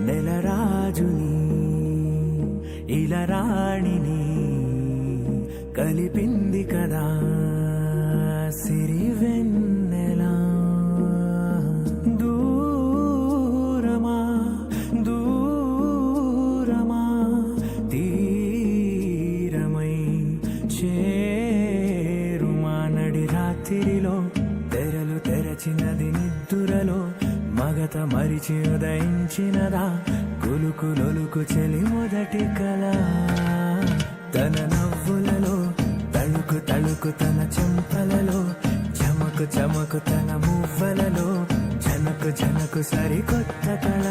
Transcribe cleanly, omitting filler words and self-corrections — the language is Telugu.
నెలరాజుని ఇలరాణిని కలిపింది కదా సిరి వెన్నెలా. దూరమా దూరమా తీరమై చేరుమా నడి రాత్రిలో తెరలు తెరచినది నిద్దురలో మగత మరిచి ఉదయించినదా కులుకు లొలుకు చెలి మొదటి కళ. తన నవ్వులలో తళుకు తళుకు తన చెంపలలో చమకు చమకు తన మువ్వలలో జనకు జనకు సరికొత్త కళ.